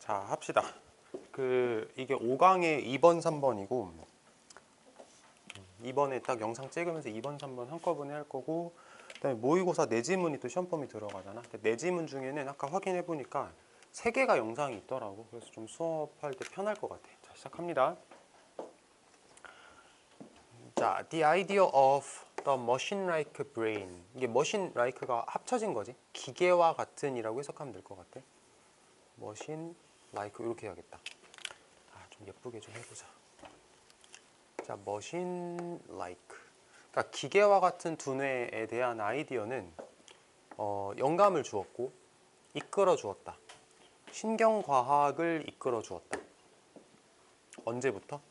자, 합시다. 이게 5강에 2번, 3번이고 2번에 딱 영상 찍으면서 2번, 3번 한꺼번에 할 거고, 그다음에 모의고사 내지문이 또 시험 범위 들어가잖아. 내지문 중에는 아까 확인해 보니까 3개가 영상이 있더라고. 그래서 좀 수업할 때 편할 것 같아. 자, 시작합니다. 자, the idea of the machine-like brain. 이게 machine-like가 합쳐진 거지. 기계와 같은이라고 해석하면 될 것 같아. machine-like 이렇게 해야겠다. 좀 예쁘게 좀 해보자. 자, machine-like. 그러니까 기계와 같은 두뇌에 대한 아이디어는 영감을 주었고 이끌어 주었다. 신경과학을 이끌어 주었다. 언제부터?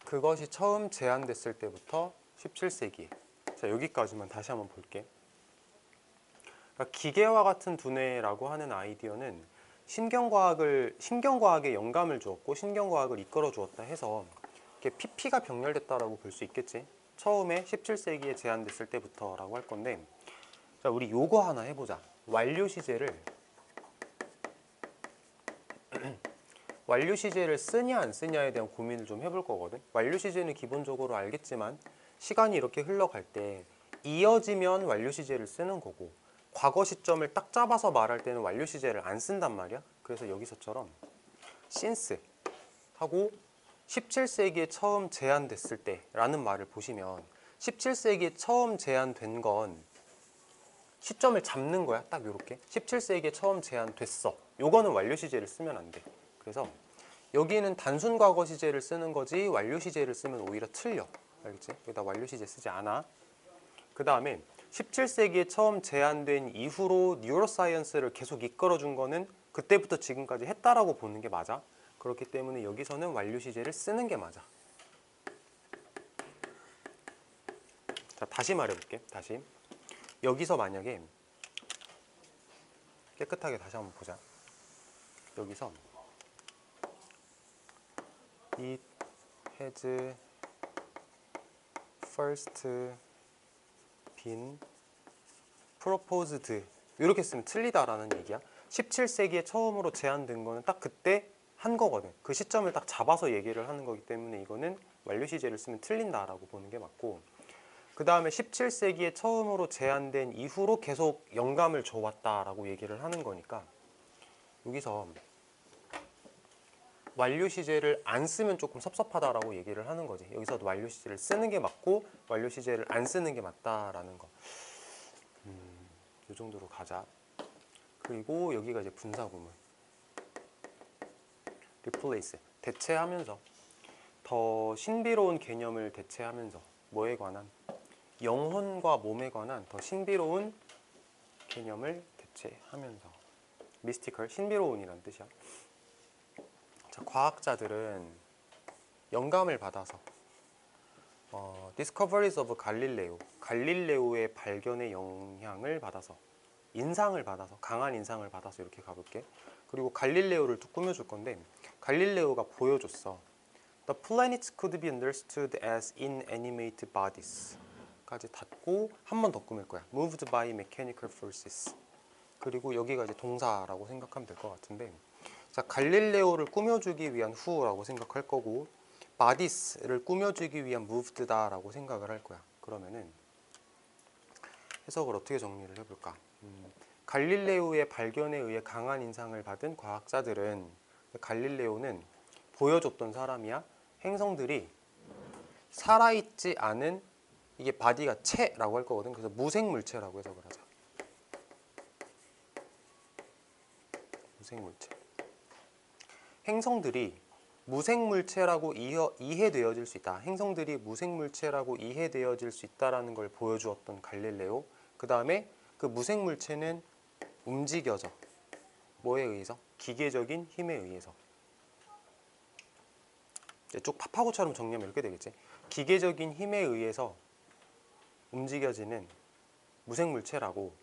그것이 처음 제안됐을 때부터 17세기에. 자, 여기까지만 다시 한번 볼게. 그러니까 기계와 같은 두뇌라고 하는 아이디어는 신경과학에 영감을 주었고 신경과학을 이끌어 주었다 해서 이렇게 PP가 병렬됐다라고 볼 수 있겠지. 처음에 17세기에 제안됐을 때부터라고 할 건데, 자, 우리 요거 하나 해보자. 완료 시제를 쓰냐 안 쓰냐에 대한 고민을 좀 해볼 거거든. 완료 시제는 기본적으로 알겠지만 시간이 이렇게 흘러갈 때 이어지면 완료 시제를 쓰는 거고, 과거 시점을 딱 잡아서 말할 때는 완료 시제를 안 쓴단 말이야. 그래서 여기서처럼 since 하고 17세기에 처음 제안됐을 때라는 말을 보시면 17세기에 처음 제안된 건 시점을 잡는 거야. 딱 이렇게 17세기에 처음 제안됐어. 요거는 완료 시제를 쓰면 안 돼. 그래서 여기는 단순 과거 시제를 쓰는 거지 완료 시제를 쓰면 오히려 틀려. 알겠지? 여기다 완료 시제 쓰지 않아. 그 다음에 17세기에 처음 제안된 이후로 뉴로사이언스를 계속 이끌어준 거는 그때부터 지금까지 했다라고 보는 게 맞아. 그렇기 때문에 여기서는 완료 시제를 쓰는 게 맞아. 자, 다시 말해볼게. 다시. 여기서 만약에 깨끗하게 다시 한번 보자. 여기서 It has first been proposed 이렇게 쓰면 틀리다라는 얘기야. 17세기에 처음으로 제안된 거는 딱 그때 한 거거든. 그 시점을 딱 잡아서 얘기를 하는 거기 때문에 이거는 완료 시제를 쓰면 틀린다라고 보는 게 맞고, 그 다음에 17세기에 처음으로 제안된 이후로 계속 영감을 줘왔다라고 얘기를 하는 거니까 여기서 완료 시제를 안 쓰면 조금 섭섭하다라고 얘기를 하는 거지. 여기서도 완료 시제를 쓰는 게 맞고 완료 시제를 안 쓰는 게 맞다라는 거. 이 정도로 가자. 그리고 여기가 이제 분사구문. replace. 대체하면서. 더 신비로운 개념을 대체하면서. 뭐에 관한? 영혼과 몸에 관한 더 신비로운 개념을 대체하면서. 미스티컬, 신비로운이란 뜻이야. 자, 과학자들은 영감을 받아서 Discoveries of Galileo, 갈릴레오의 발견의 영향을 받아서, 인상을 받아서, 강한 인상을 받아서 이렇게 가볼게. 그리고 갈릴레오를 또 꾸며줄 건데, 갈릴레오가 보여줬어. The planets could be understood as inanimate bodies 까지 닫고 한 번 더 꾸밀 거야. Moved by mechanical forces. 그리고 여기가 이제 동사라고 생각하면 될 것 같은데, 자, 갈릴레오를 꾸며주기 위한 who라고 생각할 거고, bodies를 꾸며주기 위한 moved다라고 생각을 할 거야. 그러면은 해석을 어떻게 정리를 해볼까? 갈릴레오의 발견에 의해 강한 인상을 받은 과학자들은, 갈릴레오는 보여줬던 사람이야. 행성들이 살아있지 않은, 이게 바디가 체라고 할 거거든. 그래서 무생물체라고 해석을 하자. 무생물체. 행성들이 무생물체라고 이해되어질 수 있다. 행성들이 무생물체라고 이해되어질 수 있다라는 걸 보여주었던 갈릴레오. 그 다음에 그 무생물체는 움직여져. 뭐에 의해서? 기계적인 힘에 의해서. 쭉 파파고처럼 정리하면 이렇게 되겠지. 기계적인 힘에 의해서 움직여지는 무생물체라고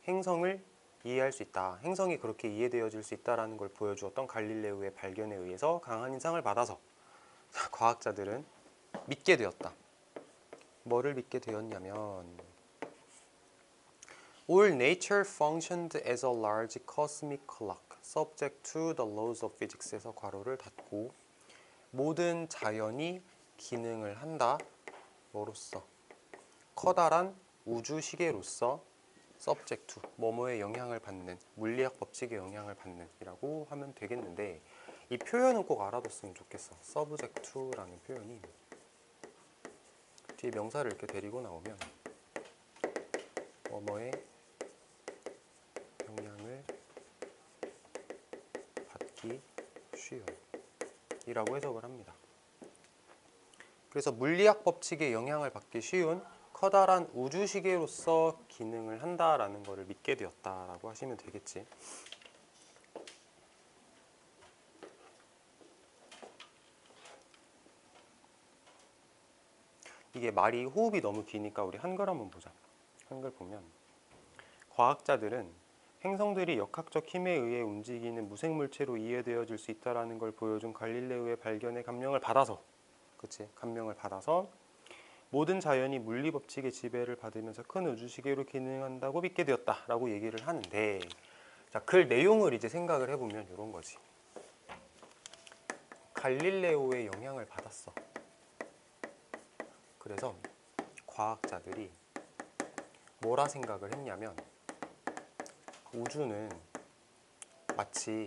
행성을 이해할 수 있다. 행성이 그렇게 이해되어질 수 있다는 걸 보여주었던 갈릴레오의 발견에 의해서 강한 인상을 받아서 과학자들은 믿게 되었다. 뭐를 믿게 되었냐면 All nature functioned as a large cosmic clock, subject to the laws of physics에서 괄호를 닫고 모든 자연이 기능을 한다. 뭐로써? 커다란 우주 시계로서 subject to, 뭐뭐에 영향을 받는, 물리학 법칙에 영향을 받는 이라고 하면 되겠는데 이 표현은 꼭 알아뒀으면 좋겠어. subject to라는 표현이 뒤에 명사를 이렇게 데리고 나오면 뭐뭐에 영향을 받기 쉬운 이라고 해석을 합니다. 그래서 물리학 법칙에 영향을 받기 쉬운 커다란 우주시계로서 기능을 한다라는 것을 믿게 되었다라고 하시면 되겠지. 이게 말이 호흡이 너무 기니까 우리 한글 한번 보자. 한글 보면 과학자들은 행성들이 역학적 힘에 의해 움직이는 무생물체로 이해되어질 수 있다는 걸 보여준 갈릴레오의 발견에 감명을 받아서, 그치? 감명을 받아서 모든 자연이 물리 법칙의 지배를 받으면서 큰 우주시계로 기능한다고 믿게 되었다라고 얘기를 하는데, 자, 글 내용을 이제 생각을 해보면 이런 거지. 갈릴레오의 영향을 받았어. 그래서 과학자들이 뭐라 생각을 했냐면 우주는 마치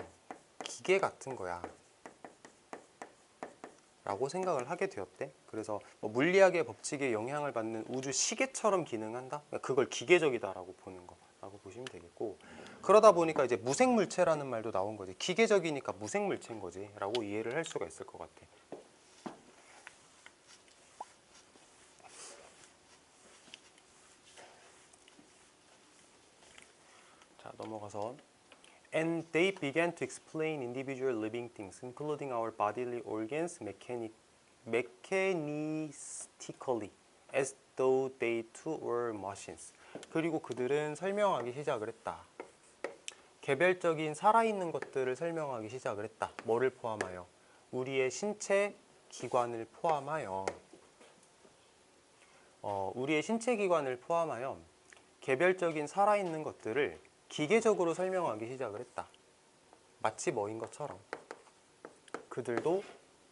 기계 같은 거야 라고 생각을 하게 되었대. 그래서 뭐 물리학의 법칙에 영향을 받는 우주 시계처럼 기능한다? 그걸 기계적이다 라고 보는 거라고 보시면 되겠고, 그러다 보니까 이제 무생물체라는 말도 나온 거지. 기계적이니까 무생물체인 거지 라고 이해를 할 수가 있을 것 같아. 자, 넘어가서 And they began to explain individual living things, including our bodily organs, mechanistically, as though they too were machines. 그리고 그들은 설명하기 시작을 했다. 개별적인 살아있는 것들을 설명하기 시작을 했다. 뭐를 포함하여? 우리의 신체 기관을 포함하여 우리의 신체 기관을 포함하여 개별적인 살아있는 것들을 기계적으로 설명하기 시작을 했다. 마치 뭐인 것처럼, 그들도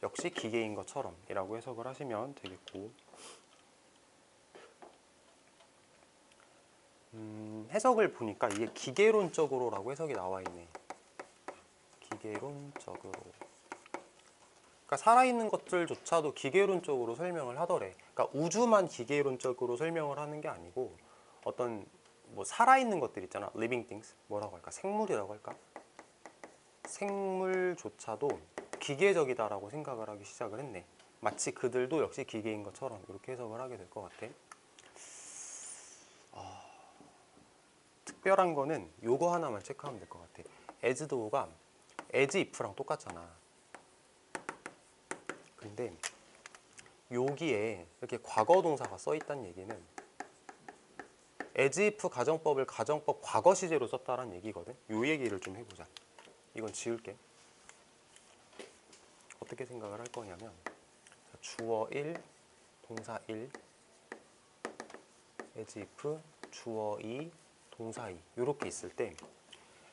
역시 기계인 것처럼 이라고 해석을 하시면 되겠고, 해석을 보니까 이게 기계론적으로 라고 해석이 나와 있네. 기계론적으로. 그러니까 살아있는 것들조차도 기계론적으로 설명을 하더래. 그러니까 우주만 기계론적으로 설명을 하는 게 아니고 어떤 뭐 살아있는 것들 있잖아. living things. 뭐라고 할까? 생물이라고 할까? 생물조차도 기계적이다라고 생각을 하기 시작을 했네. 마치 그들도 역시 기계인 것처럼 이렇게 해석을 하게 될 것 같아. 특별한 거는 요거 하나만 체크하면 될 것 같아. as though가 as if랑 똑같잖아. 근데 여기에 이렇게 과거 동사가 써 있다는 얘기는 as if 가정법을 가정법 과거 시제로 썼다는 얘기거든. 요 얘기를 좀 해보자. 이건 지울게. 어떻게 생각을 할 거냐면 주어 1, 동사 1, as if, 주어 2, 동사 2 이렇게 있을 때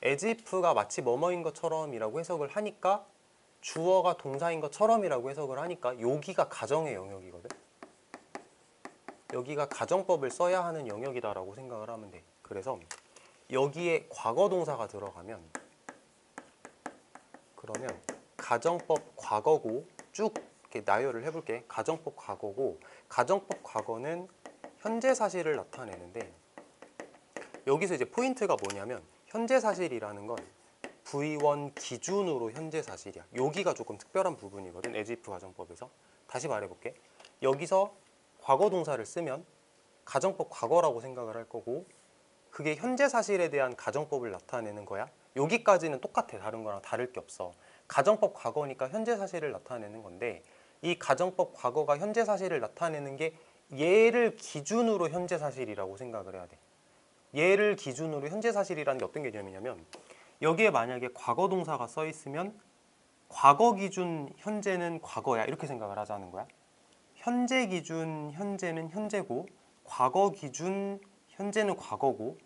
as if가 마치 뭐뭐인 것처럼 이라고 해석을 하니까 주어가 동사인 것처럼 이라고 해석을 하니까 여기가 가정의 영역이거든. 여기가 가정법을 써야 하는 영역이다라고 생각을 하면 돼. 그래서 여기에 과거 동사가 들어가면 그러면 가정법 과거고 쭉 이렇게 나열을 해볼게. 가정법 과거고 가정법 과거는 현재 사실을 나타내는데 여기서 이제 포인트가 뭐냐면 현재 사실이라는 건 V1 기준으로 현재 사실이야. 여기가 조금 특별한 부분이거든. as if 가정법에서. 다시 말해볼게. 여기서 과거 동사를 쓰면 가정법 과거라고 생각을 할 거고 그게 현재 사실에 대한 가정법을 나타내는 거야. 여기까지는 똑같아. 다른 거랑 다를 게 없어. 가정법 과거니까 현재 사실을 나타내는 건데 이 가정법 과거가 현재 사실을 나타내는 게 얘를 기준으로 현재 사실이라고 생각을 해야 돼. 얘를 기준으로 현재 사실이라는 게 어떤 개념이냐면 여기에 만약에 과거 동사가 써 있으면 과거 기준 현재는 과거야 이렇게 생각을 하자는 거야. 현재 기준 현재는 현재고 과거 기준 현재는 과거고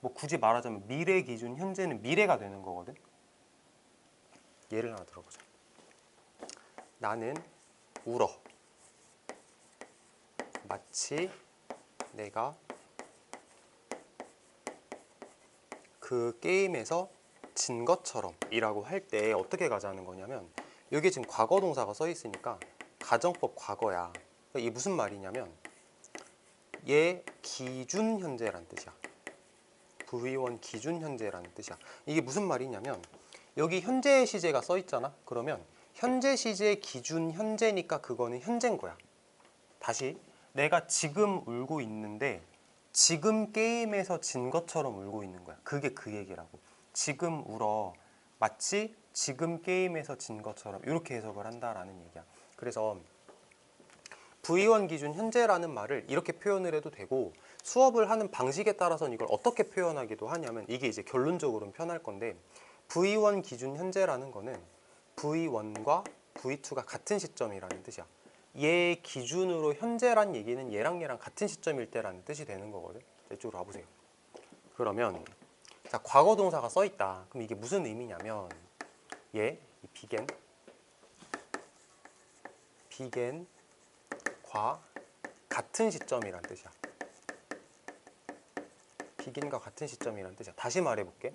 뭐 굳이 말하자면 미래 기준 현재는 미래가 되는 거거든. 예를 하나 들어보자. 나는 울어. 마치 내가 그 게임에서 진 것처럼 이라고 할 때 어떻게 가자는 거냐면, 여기 지금 과거 동사가 써 있으니까 가정법 과거야. 이게 무슨 말이냐면 얘 기준 현재란 뜻이야. V1 기준 현재라는 뜻이야. 이게 무슨 말이냐면 여기 현재 시제가 써 있잖아. 그러면 현재 시제 기준 현재니까 그거는 현재인 거야. 다시, 내가 지금 울고 있는데 지금 게임에서 진 것처럼 울고 있는 거야. 그게 그 얘기라고. 지금 울어. 마치 지금 게임에서 진 것처럼, 이렇게 해석을 한다라는 얘기야. 그래서 V1 기준 현재라는 말을 이렇게 표현을 해도 되고, 수업을 하는 방식에 따라서는 이걸 어떻게 표현하기도 하냐면, 이게 이제 결론적으로는 편할 건데, V1 기준 현재라는 거는 V1과 V2가 같은 시점이라는 뜻이야. 얘 기준으로 현재란 얘기는 얘랑 같은 시점일 때라는 뜻이 되는 거거든. 이쪽으로 와보세요. 그러면 자, 과거 동사가 써 있다. 그럼 이게 무슨 의미냐면, 얘 이 비겐과 같은 시점이란 뜻이야. 비긴과 같은 시점이란 뜻이야. 다시 말해볼게.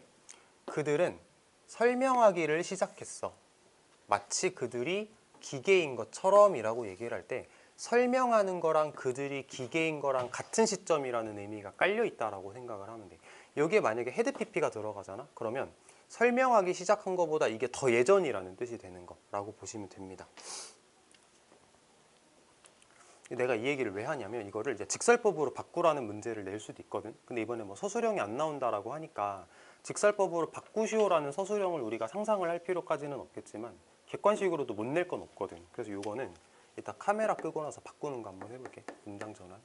그들은 설명하기를 시작했어. 마치 그들이 기계인 것처럼 이라고 얘기를 할 때, 설명하는 거랑 그들이 기계인 거랑 같은 시점이라는 의미가 깔려 있다라고 생각을 하면 돼. 여기에 만약에 헤드 PP가 들어가잖아. 그러면 설명하기 시작한 거보다 이게 더 예전이라는 뜻이 되는 거라고 보시면 됩니다. 내가 이 얘기를 왜 하냐면, 이거를 이제 직설법으로 바꾸라는 문제를 낼 수도 있거든. 근데 이번에 뭐 서술형이 안 나온다라고 하니까 직설법으로 바꾸시오라는 서술형을 우리가 상상을 할 필요까지는 없겠지만, 객관식으로도 못 낼 건 없거든. 그래서 이거는 이따 카메라 끄고 나서 바꾸는 거 한번 해볼게. 문장 전환.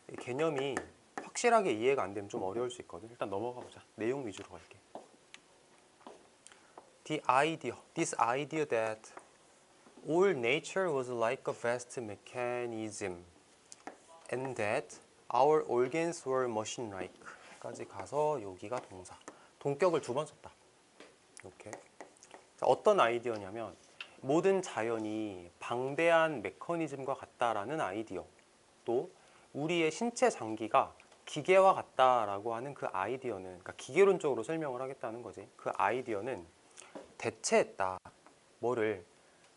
이 개념이 확실하게 이해가 안 되면 좀 어려울 수 있거든. 일단 넘어가 보자. 내용 위주로 갈게. This idea that all nature was like a vast mechanism and that our organs were machine-like 까지 가서 여기가 동사. 동격을 2번 썼다. 이렇게. 자, 어떤 아이디어냐면, 모든 자연이 방대한 메커니즘과 같다라는 아이디어, 또 우리의 신체 장기가 기계와 같다라고 하는 그 아이디어는, 그러니까 기계론적으로 설명을 하겠다는 거지. 그 아이디어는 대체했다. 뭐를?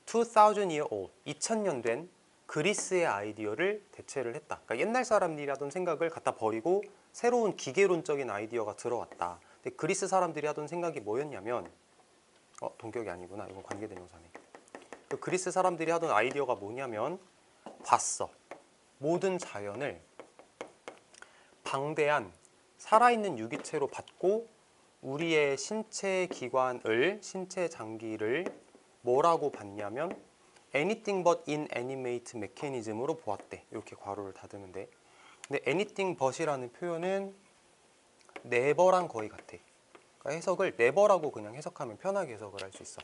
2000 year old, 2000년 된 그리스의 아이디어를 대체를 했다. 그러니까 옛날 사람들이 하던 생각을 갖다 버리고 새로운 기계론적인 아이디어가 들어왔다. 근데 그리스 사람들이 하던 생각이 뭐였냐면, 동격이 아니구나. 이건 관계대명사네. 그 그리스 사람들이 하던 아이디어가 뭐냐면, 봤어. 모든 자연을 방대한 살아있는 유기체로 봤고, 우리의 신체 기관을, 신체 장기를 뭐라고 봤냐면 anything but inanimate mechanism으로 보았대. 이렇게 괄호를 닫으면 돼. 근데 anything but이라는 표현은 never랑 거의 같아. 그러니까 해석을 never라고 그냥 해석하면 편하게 해석을 할 수 있어.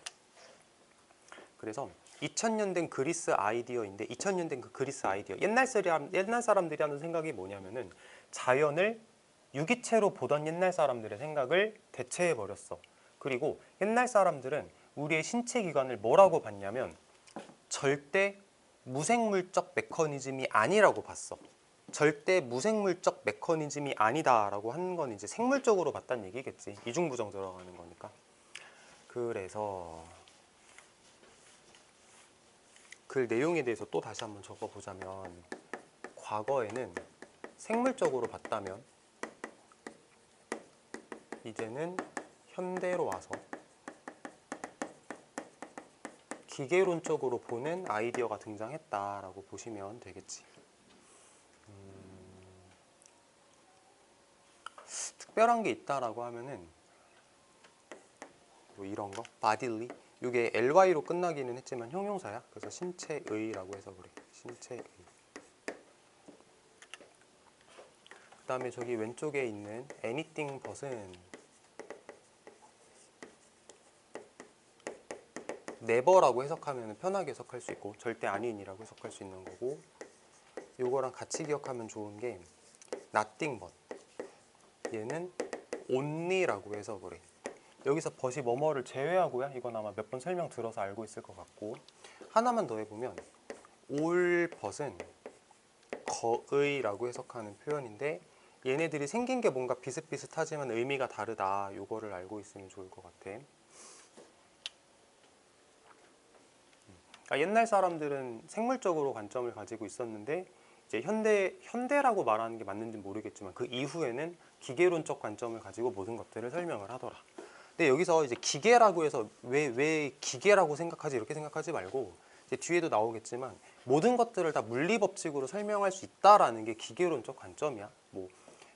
그래서 2000년 된 그리스 아이디어인데, 2000년 된 그 그리스 아이디어, 옛날 사람들이 하는 생각이 뭐냐면은 자연을 유기체로 보던 옛날 사람들의 생각을 대체해 버렸어. 그리고 옛날 사람들은 우리의 신체 기관을 뭐라고 봤냐면 절대 무생물적 메커니즘이 아니라고 봤어. 절대 무생물적 메커니즘이 아니다라고 하는 건 이제 생물적으로 봤다는 얘기겠지. 이중부정 들어가는 거니까. 그래서 그 내용에 대해서 또 다시 한번 적어보자면, 과거에는 생물적으로 봤다면 이제는 현대로 와서 기계론적으로 보는 아이디어가 등장했다라고 보시면 되겠지. 특별한 게 있다라고 하면은 뭐 이런 거, bodily. 이게 ly로 끝나기는 했지만 형용사야. 그래서 신체의라고 해서 그래. 신체의. 그다음에 저기 왼쪽에 있는 anything but은 never라고 해석하면 편하게 해석할 수 있고, 절대 아닌이라고 해석할 수 있는 거고, 요거랑 같이 기억하면 좋은 게 nothing but. 얘는 only라고 해석을 해. 여기서 but이 뭐뭐를 제외하고야. 이건 아마 몇 번 설명 들어서 알고 있을 것 같고, 하나만 더 해보면 all but은 거의라고 해석하는 표현인데, 얘네들이 생긴 게 뭔가 비슷비슷하지만 의미가 다르다. 요거를 알고 있으면 좋을 것 같아. 옛날 사람들은 생물적으로 관점을 가지고 있었는데, 이제 현대라고 말하는 게 맞는지 모르겠지만 그 이후에는 기계론적 관점을 가지고 모든 것들을 설명을 하더라. 근데 여기서 이제 기계라고 해서 왜 기계라고 생각하지, 이렇게 생각하지 말고, 이제 뒤에도 나오겠지만 모든 것들을 다 물리 법칙으로 설명할 수 있다라는 게 기계론적 관점이야. 뭐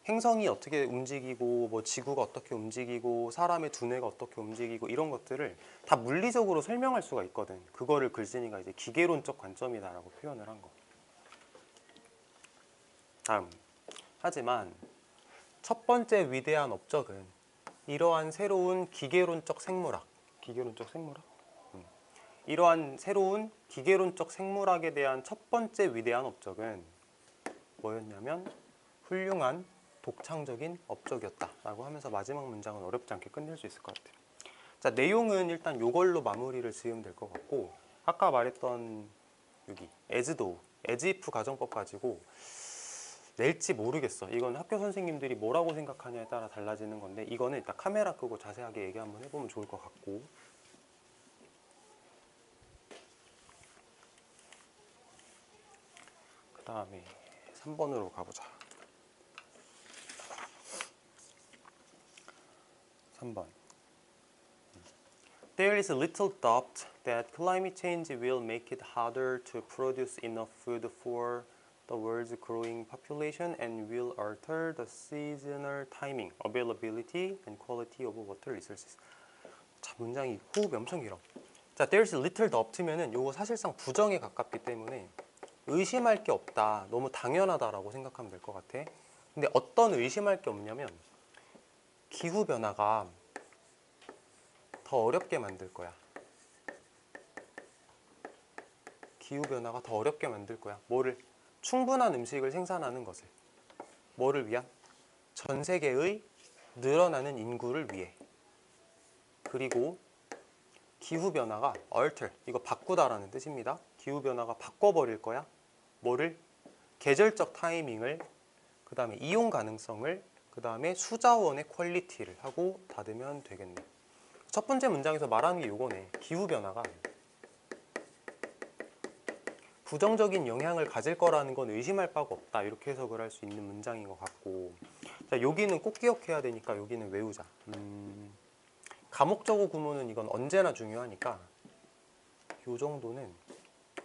행성이 어떻게 움직이고, 뭐 지구가 어떻게 움직이고, 사람의 두뇌가 어떻게 움직이고, 이런 것들을 다 물리적으로 설명할 수가 있거든. 그거를 글쓴이가 이제 기계론적 관점이다라고 표현을 한 거. 다음. 하지만 첫 번째 위대한 업적은 이러한 새로운 기계론적 생물학. 이러한 새로운 기계론적 생물학에 대한 첫 번째 위대한 업적은 뭐였냐면 훌륭한 독창적인 업적이었다라고 하면서 마지막 문장은 어렵지 않게 끝낼 수 있을 것 같아요. 자, 내용은 일단 이걸로 마무리를 지으면 될 것 같고, 아까 말했던 여기 as if 가정법 가지고 낼지 모르겠어. 이건 학교 선생님들이 뭐라고 생각하냐에 따라 달라지는 건데, 이거는 일단 카메라 끄고 자세하게 얘기 한번 해보면 좋을 것 같고, 그 다음에 3번으로 가보자. 3번. There is little doubt that climate change will make it harder to produce enough food for the world's growing population and will alter the seasonal timing, availability, and quality of water resources. 자, 문장이 호흡이 엄청 길어. 자, there's little doubt면은 요거 사실상 부정에 가깝기 때문에 의심할 게 없다, 너무 당연하다라고 생각하면 될 것 같아. 근데 어떤 의심할 게 없냐면 기후 변화가 더 어렵게 만들 거야. 기후 변화가 더 어렵게 만들 거야. 뭐를? 충분한 음식을 생산하는 것을. 뭐를 위한? 전 세계의 늘어나는 인구를 위해. 그리고 기후 변화가 alter, 이거 바꾸다라는 뜻입니다. 기후 변화가 바꿔버릴 거야. 뭐를? 계절적 타이밍을, 그 다음에 이용 가능성을, 그 다음에 수자원의 퀄리티를 하고 닫으면 되겠네. 첫 번째 문장에서 말하는 게 요거네. 기후 변화가 부정적인 영향을 가질 거라는 건 의심할 바가 없다, 이렇게 해석을 할 수 있는 문장인 것 같고, 자, 여기는 꼭 기억해야 되니까 여기는 외우자. 가목적어 구문은 이건 언제나 중요하니까 요 정도는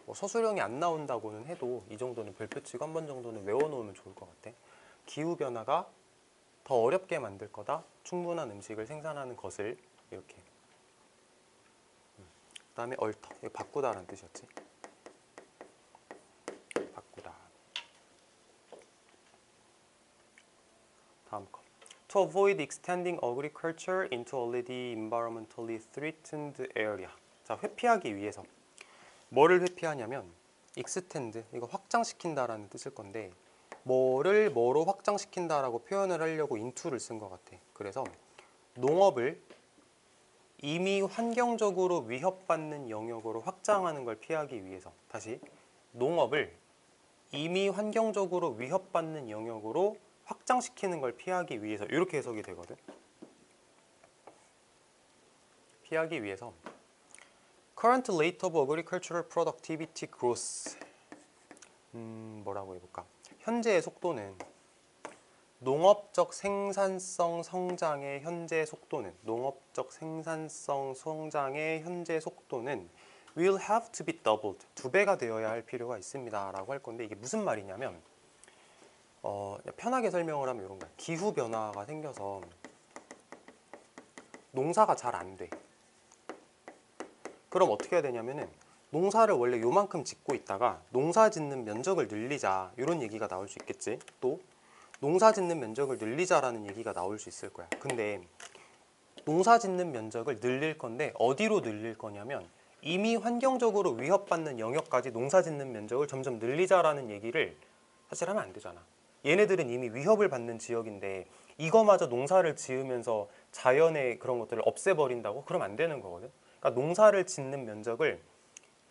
뭐 서술형이 안 나온다고는 해도 이 정도는 별표 치고 한 번 정도는 외워놓으면 좋을 것 같아. 기후 변화가 더 어렵게 만들 거다. 충분한 음식을 생산하는 것을. 이렇게. 그 다음에 alter, 이거 바꾸다라는 뜻이었지. 바꾸다. 다음 거. To avoid extending agriculture into already environmentally threatened area. 자, 회피하기 위해서. 뭐를 회피하냐면 extend, 이거 확장시킨다라는 뜻일 건데, 뭐를 뭐로 확장시킨다라고 표현을 하려고 into를 쓴 것 같아. 그래서 농업을 이미 환경적으로 위협받는 영역으로 확장하는 걸 피하기 위해서. 다시, 농업을 이미 환경적으로 위협받는 영역으로 확장시키는 걸 피하기 위해서. 이렇게 해석이 되거든. 피하기 위해서 Current rate of agricultural productivity growth. 뭐라고 해볼까? 현재의 속도는, 농업적 생산성 성장의 현재 속도는, 농업적 생산성 성장의 현재 속도는 will have to be doubled, 2배가 되어야 할 필요가 있습니다 라고 할 건데, 이게 무슨 말이냐면 편하게 설명을 하면 이런 거야. 기후 변화가 생겨서 농사가 잘 안 돼. 그럼 어떻게 해야 되냐면은 농사를 원래 요만큼 짓고 있다가 농사 짓는 면적을 늘리자, 이런 얘기가 나올 수 있겠지. 또 농사 짓는 면적을 늘리자라는 얘기가 나올 수 있을 거야. 근데 농사 짓는 면적을 늘릴 건데 어디로 늘릴 거냐면 이미 환경적으로 위협받는 영역까지 농사 짓는 면적을 점점 늘리자라는 얘기를 사실 하면 안 되잖아. 얘네들은 이미 위협을 받는 지역인데 이거마저 농사를 지으면서 자연의 그런 것들을 없애버린다고? 그럼 안 되는 거거든. 그러니까 농사를 짓는 면적을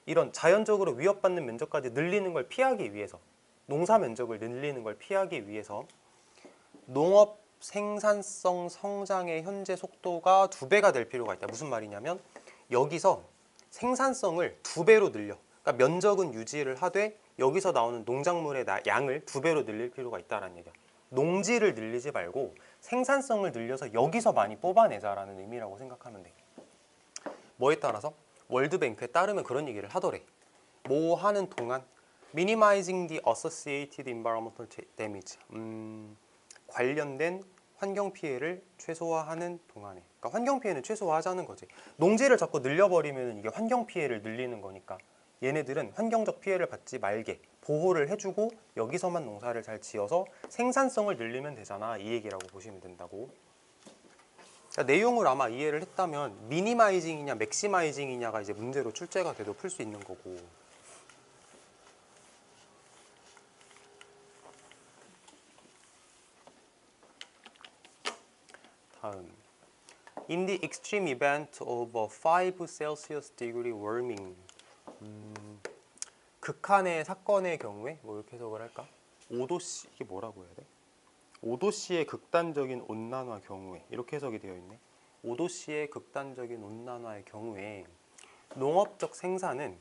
이런 자연적으로 위협받는 면적까지 늘리는 걸 피하기 위해서, 농사 면적을 늘리는 걸 피하기 위해서 농업 생산성 성장의 현재 속도가 2배가 될 필요가 있다. 무슨 말이냐면 여기서 생산성을 2배로 늘려. 그러니까 면적은 유지를 하되 여기서 나오는 농작물의 양을 2배로 늘릴 필요가 있다는 얘기야. 농지를 늘리지 말고 생산성을 늘려서 여기서 많이 뽑아내자라는 의미라고 생각하면 돼. 뭐에 따라서? 월드뱅크에 따르면 그런 얘기를 하더래. 뭐 하는 동안 minimizing the associated environmental damage. 관련된 환경 피해를 최소화하는 동안에. 그러니까 환경 피해는 최소화하자는 거지. 농지를 자꾸 늘려버리면 이게 환경 피해를 늘리는 거니까 얘네들은 환경적 피해를 받지 말게 보호를 해주고 여기서만 농사를 잘 지어서 생산성을 늘리면 되잖아. 이 얘기라고 보시면 된다고. 그러니까 내용을 아마 이해를 했다면 미니마이징이냐 맥시마이징이냐가 이제 문제로 출제가 돼도 풀 수 있는 거고. 다음, In the extreme event of a 5 Celsius degree warming. 극한의 사건의 경우에 뭐 이렇게 해석을 할까? 5도씨, 이게 뭐라고 해야 돼? 5도씨의 극단적인 온난화 경우에 이렇게 해석이 되어 있네. 5도씨의 극단적인 온난화의 경우에 농업적 생산은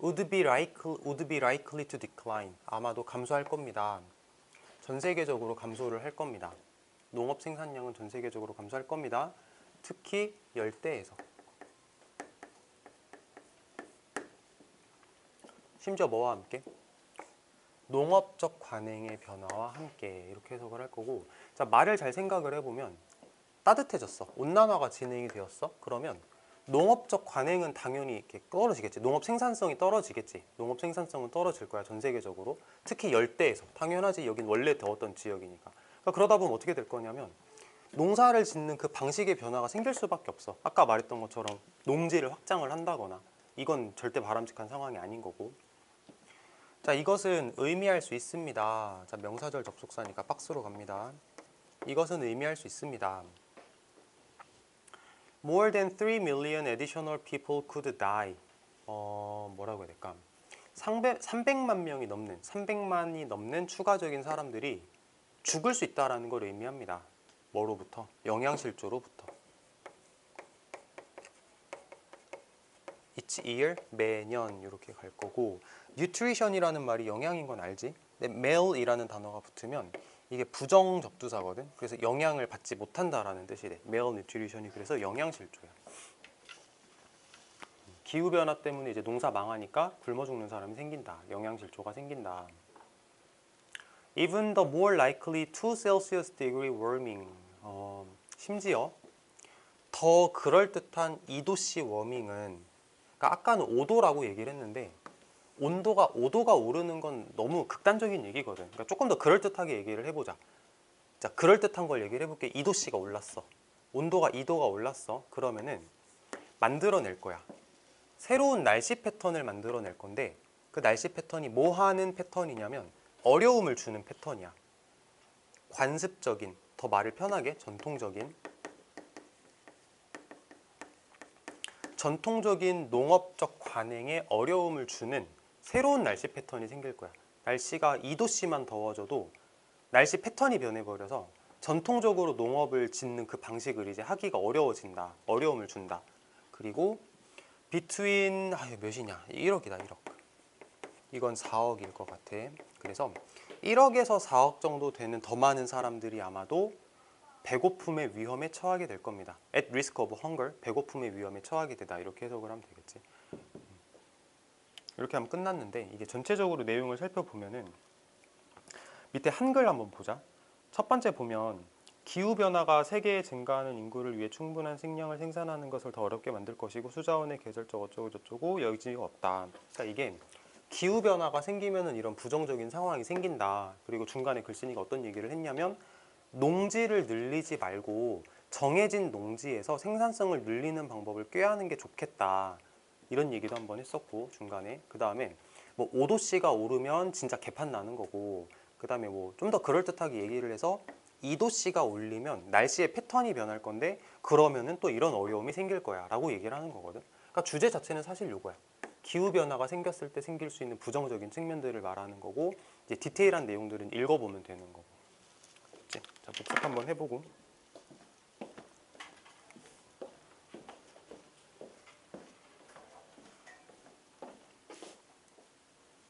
would be likely to decline. 아마도 감소할 겁니다. 전 세계적으로 감소를 할 겁니다. 농업 생산량은 전 세계적으로 감소할 겁니다. 특히 열대에서. 심지어 뭐와 함께? 농업적 관행의 변화와 함께 이렇게 해석을 할 거고. 자, 말을 잘 생각을 해보면 따뜻해졌어. 온난화가 진행이 되었어. 그러면 농업적 관행은 당연히 이렇게 떨어지겠지. 농업 생산성이 떨어지겠지. 농업 생산성은 떨어질 거야. 전 세계적으로. 특히 열대에서. 당연하지. 여긴 원래 더웠던 지역이니까. 그러니까 그러다 보면 어떻게 될 거냐면 농사를 짓는 그 방식의 변화가 생길 수밖에 없어. 아까 말했던 것처럼 농지를 확장을 한다거나. 이건 절대 바람직한 상황이 아닌 거고. 자, 이것은 의미할 수 있습니다. 자, 명사절 접속사니까 박스로 갑니다. 이것은 의미할 수 있습니다. More than 3 million additional people could die. 뭐라고 해야 될까? 300만 명이 넘는, 300만이 넘는 추가적인 사람들이 죽을 수 있다는 걸 의미합니다. 뭐로부터? 영양실조로부터. each year, 매년 이렇게 갈 거고, nutrition이라는 말이 영양인 건 알지? 근데 mal이라는 단어가 붙으면 이게 부정 접두사거든. 그래서 영양을 받지 못한다라는 뜻이 돼. malnutrition이 그래서 영양실조야. 기후변화 때문에 이제 농사 망하니까 굶어 죽는 사람이 생긴다. 영양실조가 생긴다. Even the more likely 2 Celsius degree warming. 심지어 더 그럴듯한 2도씨 워밍은, 그러니까 아까는 5도라고 얘기를 했는데 온도가 5도가 오르는 건 너무 극단적인 얘기거든. 그러니까 조금 더 그럴듯하게 얘기를 해보자. 자, 그럴듯한 걸 얘기를 해볼게. 2도씨가 올랐어. 온도가 2도가 올랐어. 그러면은 만들어낼 거야. 새로운 날씨 패턴을 만들어낼 건데 그 날씨 패턴이 뭐 하는 패턴이냐면 어려움을 주는 패턴이야. 관습적인, 더 말을 편하게 전통적인 농업적 관행에 어려움을 주는 새로운 날씨 패턴이 생길 거야. 날씨가 2도씨만 더워져도 날씨 패턴이 변해버려서 전통적으로 농업을 짓는 그 방식을 이제 하기가 어려워진다. 어려움을 준다. 그리고 between 몇이냐? 1억이다. 1억. 이건 4억일 것 같아. 그래서 1억에서 4억 정도 되는 더 많은 사람들이 아마도 배고픔의 위험에 처하게 될 겁니다. At risk of hunger, 배고픔의 위험에 처하게 되다. 이렇게 해석을 하면 되겠지. 이렇게 하면 끝났는데 이게 전체적으로 내용을 살펴보면은 밑에 한글 한번 보자. 첫 번째 보면 기후변화가 세계에 증가하는 인구를 위해 충분한 식량을 생산하는 것을 더 어렵게 만들 것이고 수자원의 계절적 어쩌고 저쩌고 여지가 없다. 그러니까 이게 기후변화가 생기면은 이런 부정적인 상황이 생긴다. 그리고 중간에 글쓴이가 어떤 얘기를 했냐면 농지를 늘리지 말고 정해진 농지에서 생산성을 늘리는 방법을 꾀하는 게 좋겠다. 이런 얘기도 한번 했었고 중간에 그 다음에 뭐 5도씨가 오르면 진짜 개판 나는 거고 그다음에 뭐 좀 더 그럴듯하게 얘기를 해서 2도씨가 올리면 날씨의 패턴이 변할 건데 그러면은 또 이런 어려움이 생길 거야 라고 얘기를 하는 거거든. 그러니까 주제 자체는 사실 요거야. 기후변화가 생겼을 때 생길 수 있는 부정적인 측면들을 말하는 거고, 이제 디테일한 내용들은 읽어보면 되는 거고. 자, 복습 한번 해보고.